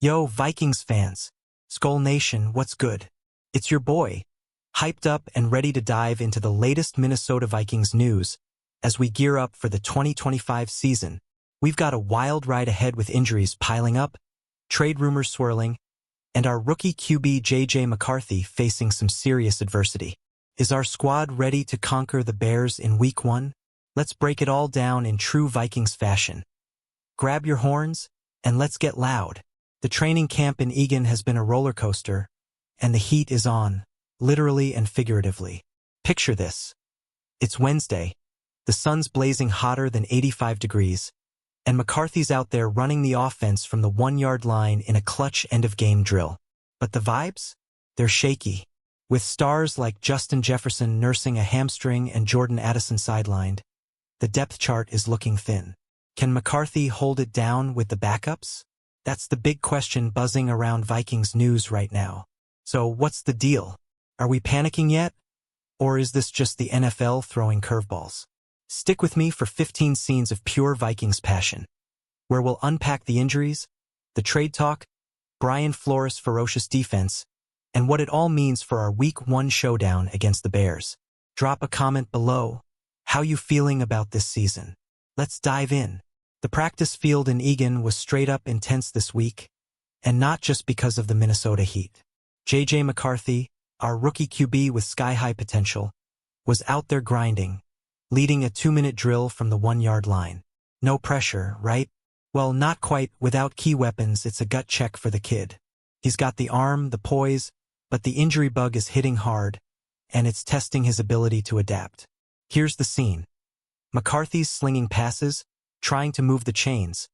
Yo, Vikings fans. Skull Nation, what's good? It's your boy, hyped up and ready to dive into the latest Minnesota Vikings news as we gear up for the 2025 season. We've got a wild ride ahead with injuries piling up, trade rumors swirling, and our rookie QB J.J. McCarthy facing some serious adversity. Is our squad ready to conquer the Bears in Week 1? Let's break it all down in true Vikings fashion. Grab your horns, and let's get loud. The training camp in Eagan has been a roller coaster, and the heat is on, literally and figuratively. Picture this. It's Wednesday. The sun's blazing hotter than 85 degrees, and McCarthy's out there running the offense from the 1-yard line in a clutch end-of-game drill. But the vibes? They're shaky. With stars like Justin Jefferson nursing a hamstring and Jordan Addison sidelined, the depth chart is looking thin. Can McCarthy hold it down with the backups? That's the big question buzzing around Vikings news right now. So what's the deal? Are we panicking yet? Or is this just the NFL throwing curveballs? Stick with me for 15 scenes of pure Vikings passion, where we'll unpack the injuries, the trade talk, Brian Flores' ferocious defense, and what it all means for our Week 1 showdown against the Bears. Drop a comment below. How you feeling about this season? Let's dive in. The practice field in Eagan was straight up intense this week, and not just because of the Minnesota Heat. J.J. McCarthy, our rookie QB with sky-high potential, was out there grinding, leading a 2-minute drill from the 1-yard line. No pressure, right? Well, not quite. Without key weapons, it's a gut check for the kid. He's got the arm, the poise, but the injury bug is hitting hard, and it's testing his ability to adapt. Here's the scene. McCarthy's slinging passes, trying to move the chains,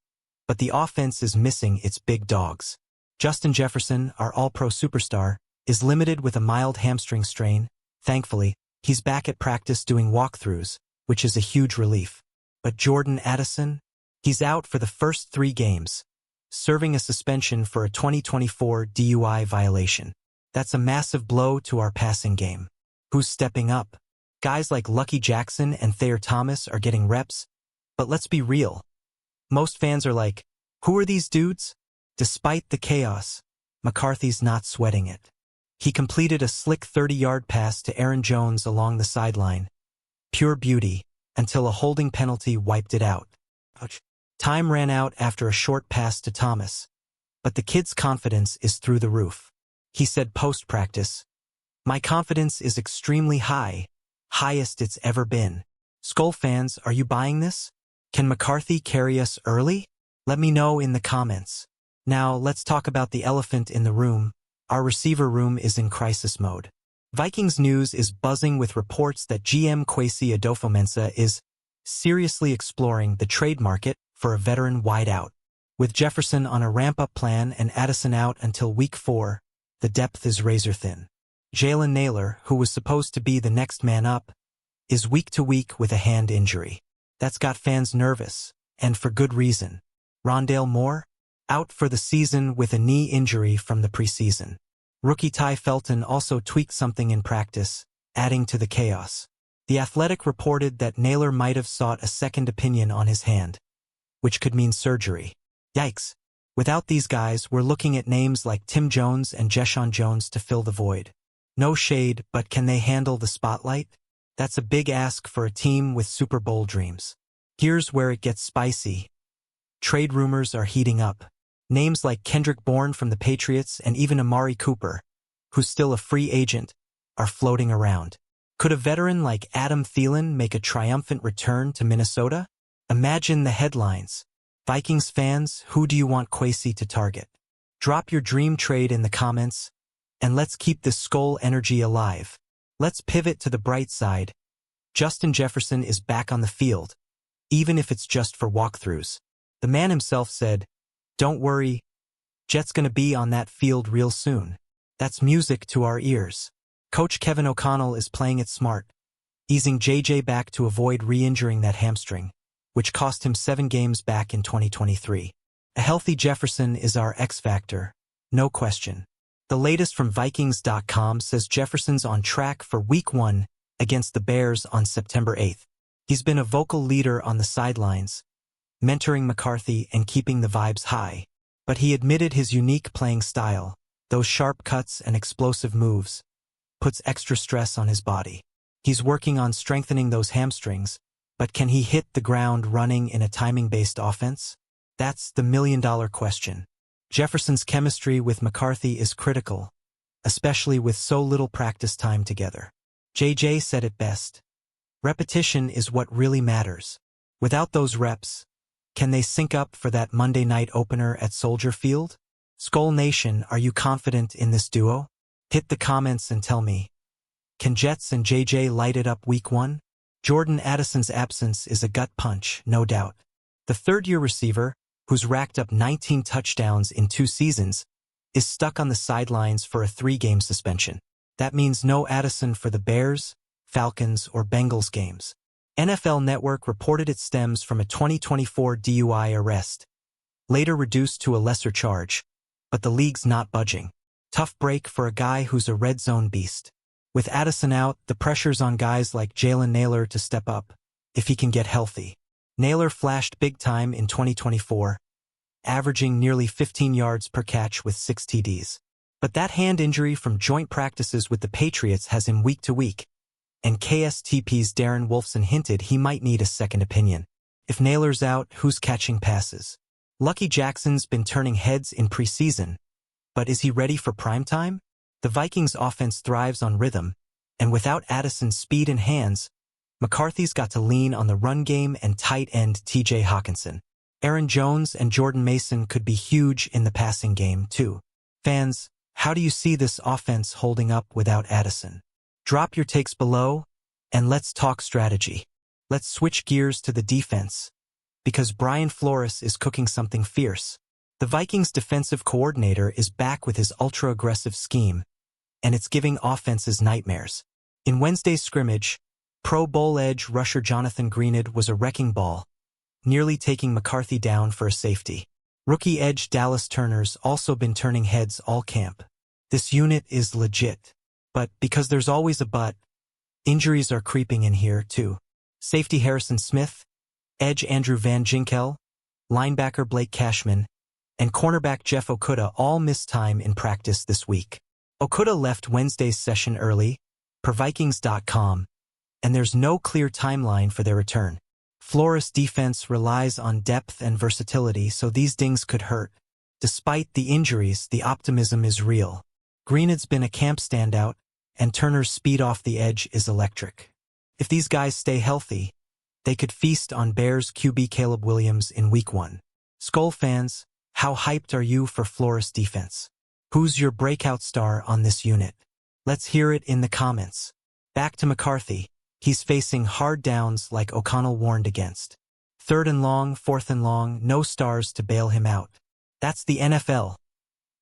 but the offense is missing its big dogs. Justin Jefferson, our all-pro superstar, is limited with a mild hamstring strain. Thankfully, he's back at practice doing walkthroughs, which is a huge relief. But Jordan Addison? He's out for the first 3 games, serving a suspension for a 2024 DUI violation. That's a massive blow to our passing game. Who's stepping up? Guys like Lucky Jackson and Thayer Thomas are getting reps, but let's be real. Most fans are like, who are these dudes? Despite the chaos, McCarthy's not sweating it. He completed a slick 30-yard pass to Aaron Jones along the sideline. Pure beauty, until a holding penalty wiped it out. Time ran out after a short pass to Thomas, but the kid's confidence is through the roof. He said post-practice, "My confidence is extremely high, highest it's ever been." Skull fans, are you buying this? Can McCarthy carry us early? Let me know in the comments. Now, let's talk about the elephant in the room. Our receiver room is in crisis mode. Vikings news is buzzing with reports that GM Kwesi Adofo-Mensah is seriously exploring the trade market for a veteran wideout. With Jefferson on a ramp-up plan and Addison out until Week 4, the depth is razor-thin. Jalen Nailor, who was supposed to be the next man up, is week to week with a hand injury. That's got fans nervous, and for good reason. Rondale Moore, out for the season with a knee injury from the preseason. Rookie Ty Felton also tweaked something in practice, adding to the chaos. The Athletic reported that Nailor might have sought a second opinion on his hand, which could mean surgery. Yikes. Without these guys, we're looking at names like Tim Jones and Jeshaun Jones to fill the void. No shade, but can they handle the spotlight? That's a big ask for a team with Super Bowl dreams. Here's where it gets spicy. Trade rumors are heating up. Names like Kendrick Bourne from the Patriots and even Amari Cooper, who's still a free agent, are floating around. Could a veteran like Adam Thielen make a triumphant return to Minnesota? Imagine the headlines. Vikings fans, who do you want Kwesi to target? Drop your dream trade in the comments, and let's keep this skull energy alive. Let's pivot to the bright side. Justin Jefferson is back on the field, even if it's just for walkthroughs. The man himself said, "Don't worry, Jet's gonna be on that field real soon." That's music to our ears. Coach Kevin O'Connell is playing it smart, easing JJ back to avoid re-injuring that hamstring, which cost him 7 games back in 2023. A healthy Jefferson is our X factor, no question. The latest from Vikings.com says Jefferson's on track for Week 1 against the Bears on September 8th. He's been a vocal leader on the sidelines, mentoring McCarthy and keeping the vibes high. But he admitted his unique playing style, those sharp cuts and explosive moves, puts extra stress on his body. He's working on strengthening those hamstrings, but can he hit the ground running in a timing-based offense? That's the million-dollar question. Jefferson's chemistry with McCarthy is critical, especially with so little practice time together. JJ said it best. Repetition is what really matters. Without those reps, can they sync up for that Monday night opener at Soldier Field? Skull Nation, are you confident in this duo? Hit the comments and tell me. Can Jets and JJ light it up week 1? Jordan Addison's absence is a gut punch, no doubt. The third-year receiver, who's racked up 19 touchdowns in 2 seasons, is stuck on the sidelines for a 3-game suspension. That means no Addison for the Bears, Falcons, or Bengals games. NFL Network reported it stems from a 2024 DUI arrest, later reduced to a lesser charge, but the league's not budging. Tough break for a guy who's a red zone beast. With Addison out, the pressure's on guys like Jalen Nailor to step up, if he can get healthy. Nailor flashed big time in 2024, averaging nearly 15 yards per catch with 6 TDs. But that hand injury from joint practices with the Patriots has him week to week, and KSTP's Darren Wolfson hinted he might need a second opinion. If Nailor's out, who's catching passes? Lucky Jackson's been turning heads in preseason, but is he ready for primetime? The Vikings' offense thrives on rhythm, and without Addison's speed and hands, McCarthy's got to lean on the run game and tight end TJ Hawkinson. Aaron Jones and Jordan Mason could be huge in the passing game, too. Fans, how do you see this offense holding up without Addison? Drop your takes below, and let's talk strategy. Let's switch gears to the defense, because Brian Flores is cooking something fierce. The Vikings' defensive coordinator is back with his ultra-aggressive scheme, and it's giving offenses nightmares. In Wednesday's scrimmage, Pro Bowl edge rusher Jonathan Greenid was a wrecking ball, nearly taking McCarthy down for a safety. Rookie edge Dallas Turner's also been turning heads all camp. This unit is legit. But because there's always a but, injuries are creeping in here too. Safety Harrison Smith, edge Andrew Van Ginkel, linebacker Blake Cashman, and cornerback Jeff Okudah all missed time in practice this week. Okudah left Wednesday's session early, per Vikings.com, and there's no clear timeline for their return. Flores' defense relies on depth and versatility, so these dings could hurt. Despite the injuries, the optimism is real. Greenid's been a camp standout, and Turner's speed off the edge is electric. If these guys stay healthy, they could feast on Bears QB Caleb Williams in Week 1. Skull fans, how hyped are you for Flores' defense? Who's your breakout star on this unit? Let's hear it in the comments. Back to McCarthy. He's facing hard downs like O'Connell warned against. 3rd and long, 4th and long, no stars to bail him out. That's the NFL.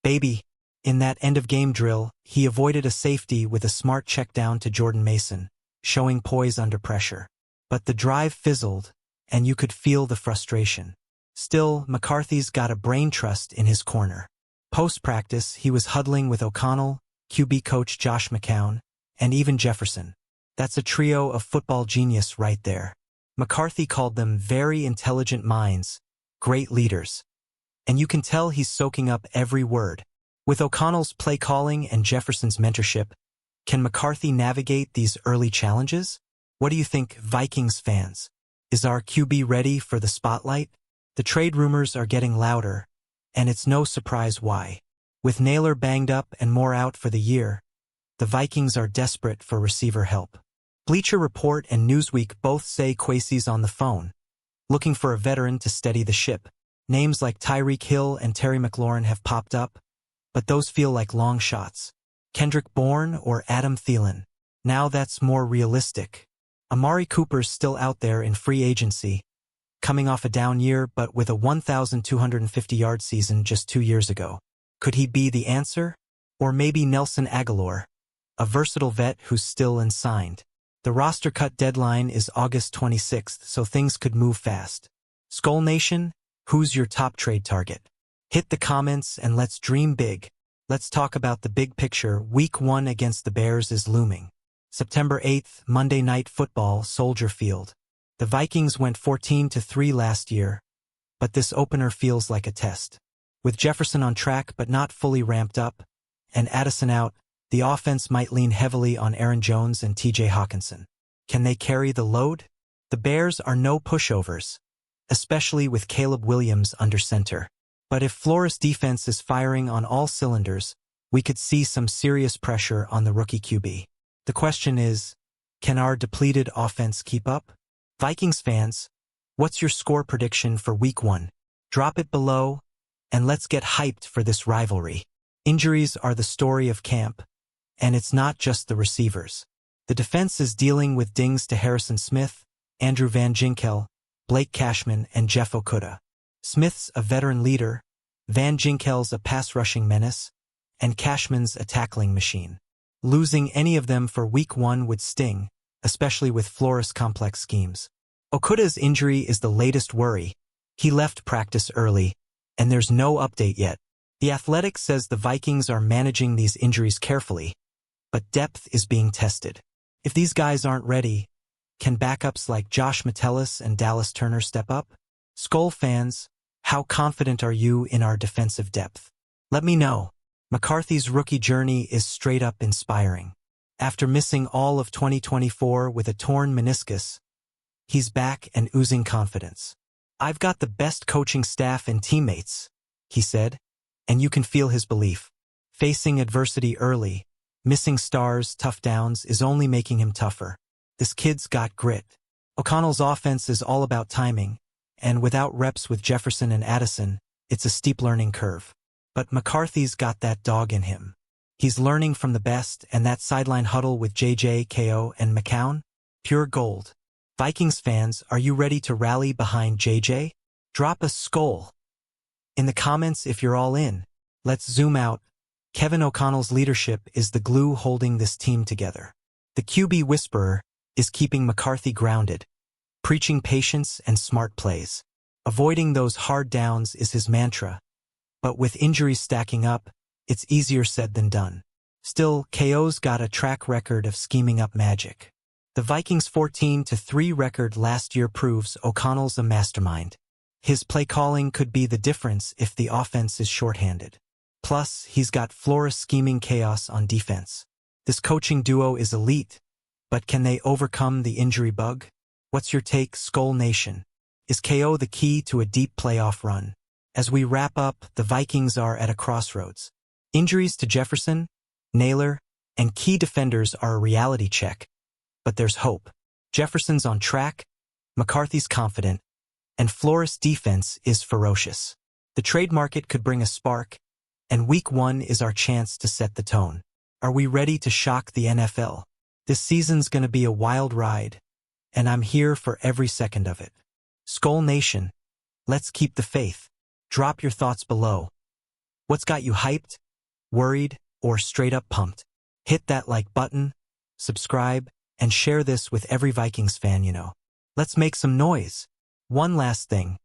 Baby. In that end-of-game drill, he avoided a safety with a smart check down to Jordan Mason, showing poise under pressure. But the drive fizzled, and you could feel the frustration. Still, McCarthy's got a brain trust in his corner. Post-practice, he was huddling with O'Connell, QB coach Josh McCown, and even Jefferson. That's a trio of football genius right there. McCarthy called them very intelligent minds, great leaders. And you can tell he's soaking up every word. With O'Connell's play calling and Jefferson's mentorship, can McCarthy navigate these early challenges? What do you think, Vikings fans? Is our QB ready for the spotlight? The trade rumors are getting louder, and it's no surprise why. With Nailor banged up and more out for the year, the Vikings are desperate for receiver help. Bleacher Report and Newsweek both say Kwesi's on the phone, looking for a veteran to steady the ship. Names like Tyreek Hill and Terry McLaurin have popped up, but those feel like long shots. Kendrick Bourne or Adam Thielen? Now that's more realistic. Amari Cooper's still out there in free agency, coming off a down year but with a 1,250-yard season just 2 years ago. Could he be the answer? Or maybe Nelson Aguilar, a versatile vet who's still unsigned. The roster cut deadline is August 26th, so things could move fast. Skull Nation, who's your top trade target? Hit the comments and let's dream big. Let's talk about the big picture. Week 1 against the Bears is looming. September 8th, Monday Night Football, Soldier Field. The Vikings went 14-3 last year, but this opener feels like a test. With Jefferson on track but not fully ramped up, and Addison out, the offense might lean heavily on Aaron Jones and TJ Hawkinson. Can they carry the load? The Bears are no pushovers, especially with Caleb Williams under center. But if Flores' defense is firing on all cylinders, we could see some serious pressure on the rookie QB. The question is, can our depleted offense keep up? Vikings fans, what's your score prediction for Week 1? Drop it below, and let's get hyped for this rivalry. Injuries are the story of camp, and it's not just the receivers. The defense is dealing with dings to Harrison Smith, Andrew Van Ginkel, Blake Cashman, and Jeff Okudah. Smith's a veteran leader, Van Ginkel's a pass-rushing menace, and Cashman's a tackling machine. Losing any of them for Week 1 would sting, especially with Flores' complex schemes. Okudah's injury is the latest worry. He left practice early, and there's no update yet. The Athletic says the Vikings are managing these injuries carefully, but depth is being tested. If these guys aren't ready, can backups like Josh Metellus and Dallas Turner step up? Skol fans, how confident are you in our defensive depth? Let me know. McCarthy's rookie journey is straight up inspiring. After missing all of 2024 with a torn meniscus, he's back and oozing confidence. "I've got the best coaching staff and teammates," he said, and you can feel his belief. Facing adversity early, missing stars, tough downs is only making him tougher. This kid's got grit. O'Connell's offense is all about timing, and without reps with Jefferson and Addison, it's a steep learning curve. But McCarthy's got that dog in him. He's learning from the best, and that sideline huddle with JJ, KO, and McCown? Pure gold. Vikings fans, are you ready to rally behind JJ? Drop a skol in the comments if you're all in. Let's zoom out. Kevin O'Connell's leadership is the glue holding this team together. The QB whisperer is keeping McCarthy grounded, preaching patience and smart plays. Avoiding those hard downs is his mantra, but with injuries stacking up, it's easier said than done. Still, KO's got a track record of scheming up magic. The Vikings' 14-3 record last year proves O'Connell's a mastermind. His play calling could be the difference if the offense is shorthanded. Plus, he's got Flores scheming chaos on defense. This coaching duo is elite, but can they overcome the injury bug? What's your take, Skol Nation? Is KO the key to a deep playoff run? As we wrap up, the Vikings are at a crossroads. Injuries to Jefferson, Naylor, and key defenders are a reality check, but there's hope. Jefferson's on track, McCarthy's confident, and Flores' defense is ferocious. The trade market could bring a spark, and Week 1 is our chance to set the tone. Are we ready to shock the NFL? This season's gonna be a wild ride, and I'm here for every second of it. Skol Nation, let's keep the faith. Drop your thoughts below. What's got you hyped, worried, or straight up pumped? Hit that like button, subscribe, and share this with every Vikings fan you know. Let's make some noise. One last thing.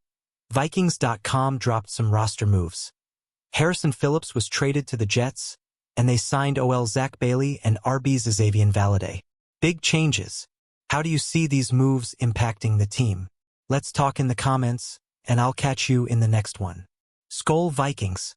Vikings.com dropped some roster moves. Harrison Phillips was traded to the Jets, and they signed OL Zach Bailey and RB's Xavier Valade. Big changes. How do you see these moves impacting the team? Let's talk in the comments, and I'll catch you in the next one. Skol Vikings.